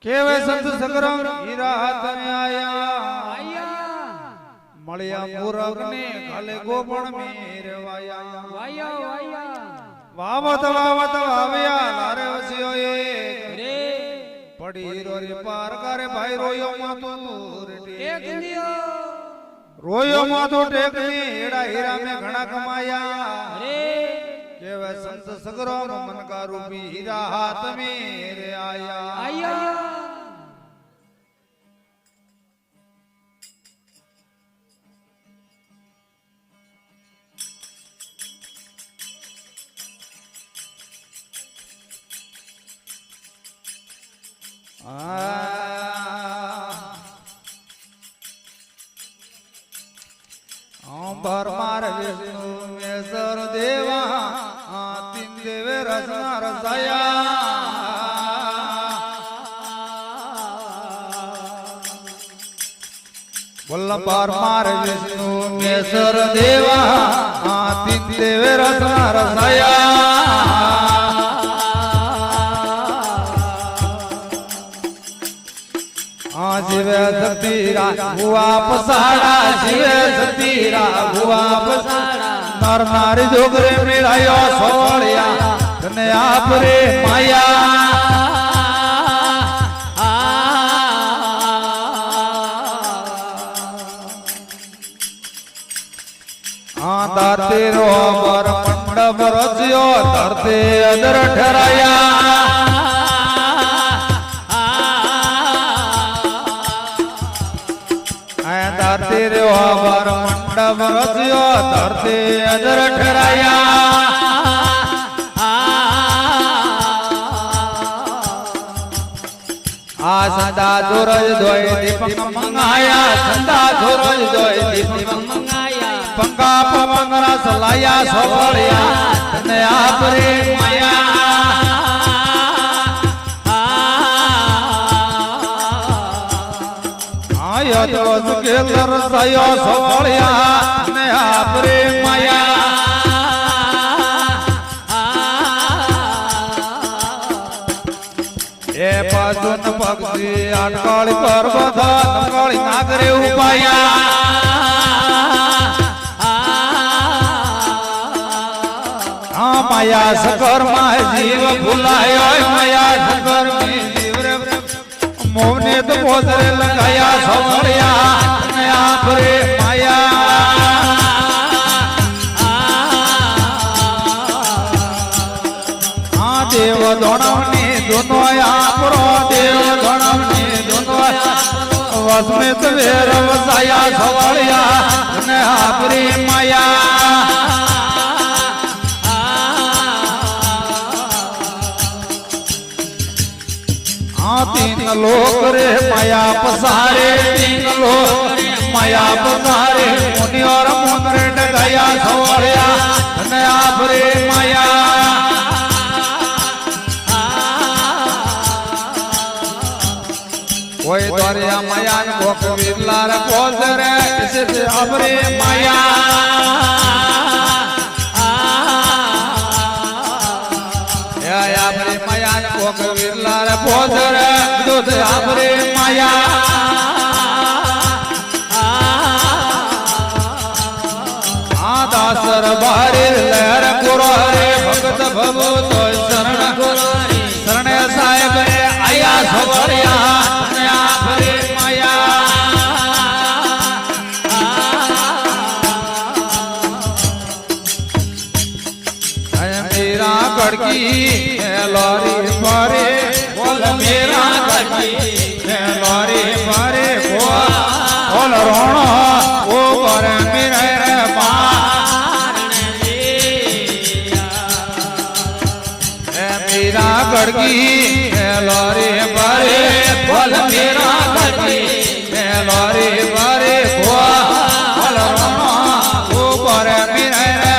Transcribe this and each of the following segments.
કેવે સંત સગરમ હીરા હાથ મે આયા મળ્યા મૂરખ ને ખાલે ગોપણ મેરવાયા વાવત વાવ્યા લારે વસ્યો રે પડી હીરો રે પાર કરે ભાઈ રોયો માથું ટેક રોયો માથું ટેક ને એડા હીરા મે ઘણા કમાયા રે કેવે સંત સગરમ મન કા રૂપી હીરા હાથ મે રે આયા अंबर मार विष्णु मेसर देवा तीन देवे रसना रसाया बोलंबर मार विष्णु मेसर देवा तीन देवे रसना रसाया शिवे सतीरा हुआ पसाड़ा शिवे सतीरा हुआ पसाड़ा नर नारी जोगरे मिलायो सोड़िया तने आप रे माया दाते रो बर मंडप रचियो धरते अदर ठहराया धरती वर मंडप रचियो धरती अजर ठहराया आ संदा धोरज धोय दीपक मंगाया संदा धोरज धोय दीपक मंगाया पंखा पवंगरा सलाया सोलिया तने आप रे माया के तरसायो सोलिया ने आप रे माया ए पाजुन पक्षी अटकाली पर्वत नकाली नागरे उपाया माया सकर माय जीव भुलायो माया सकर में जीव रे मोहने तो पोतरे लगाया सोलिया ने आप रे माया देव दोनों दोनों आपरो देव दोनों दोनों वसमित वेर वसाया सोलिया ने आप रे माया तीन लोक रे माया पसारे तीन लोक माया पसारे मुनि और मुंदरे डगाया सोलिया ने आप रे माया कोई द्वारिया माया गोक विरलार पोजरे किसे आप रे माया आप रे माया कोक विरलार पोजर दूध आप रे माया दासर बारे लहर गुरु रे भगत भवो तो शरण गुरु शरण साहेब रे आया सोलिया आप रे माया मेरा गड़की लौरी मारे बोल मेरा गड़की लौरी मारे बोल रोना ओ पर मेरे मेरा गड़की लौरी मारे बोल मेरा गड़की लौरी मारे बोल रोना ओ पर मेरे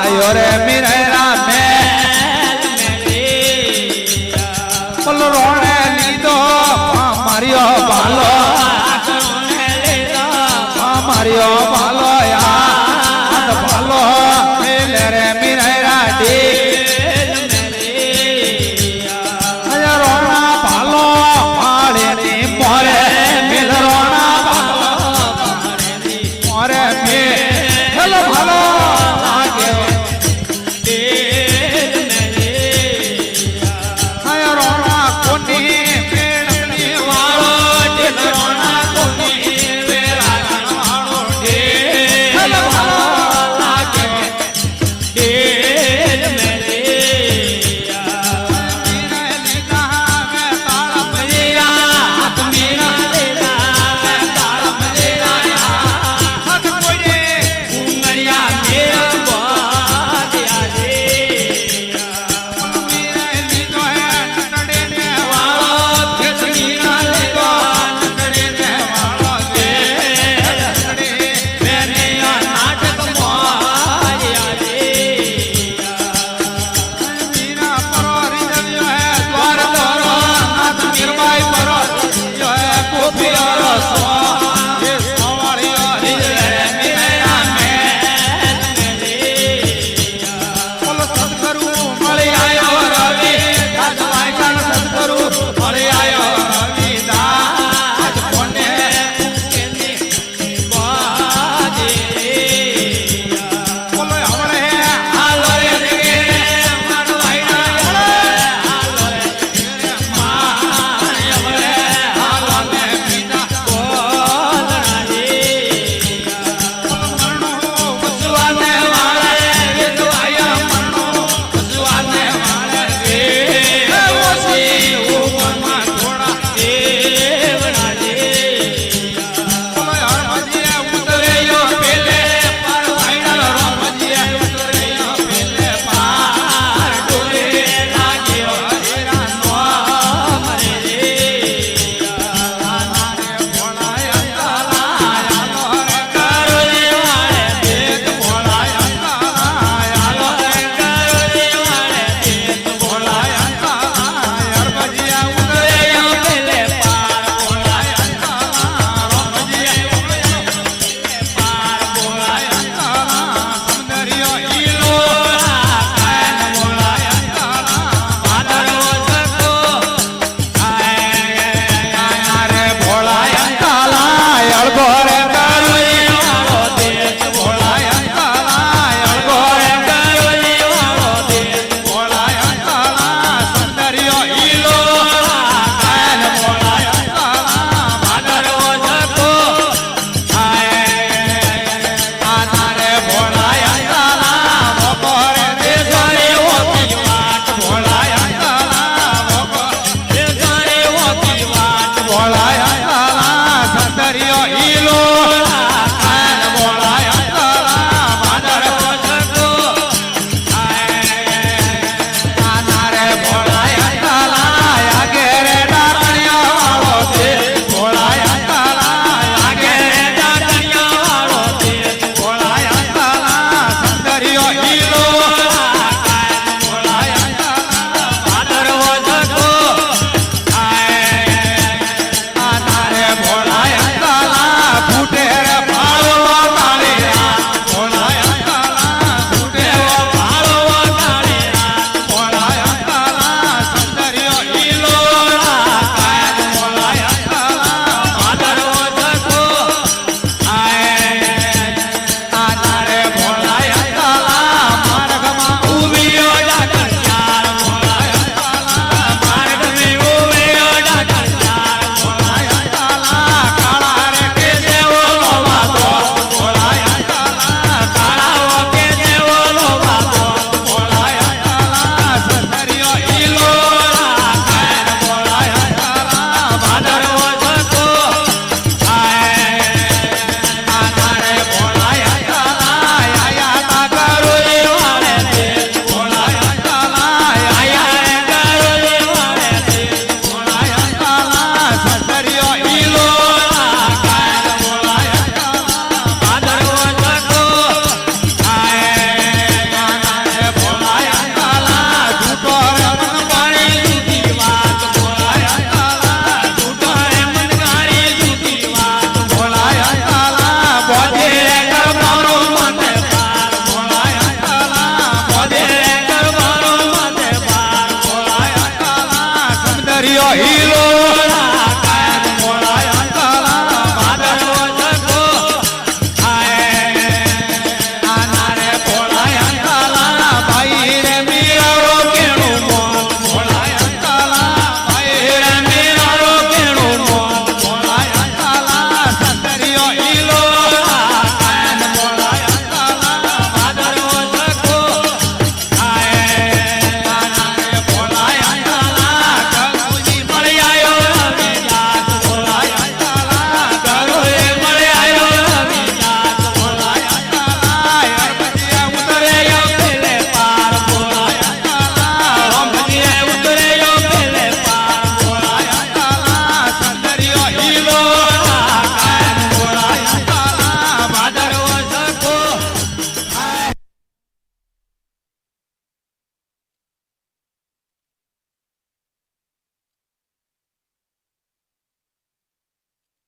आयो रे मेरा में रोने लीधो मारियो भालो માર્યો ભાલો યાદ ભાલો મેલે રે મીરા રોણા ભાલો માળે ની મોરે મિલ રોણા ભાલો મોરે મિલ ભાલો લાગે રોણા કોની મેળની વાળો રોણા કોની વેરા વાળો દરિયો હીલો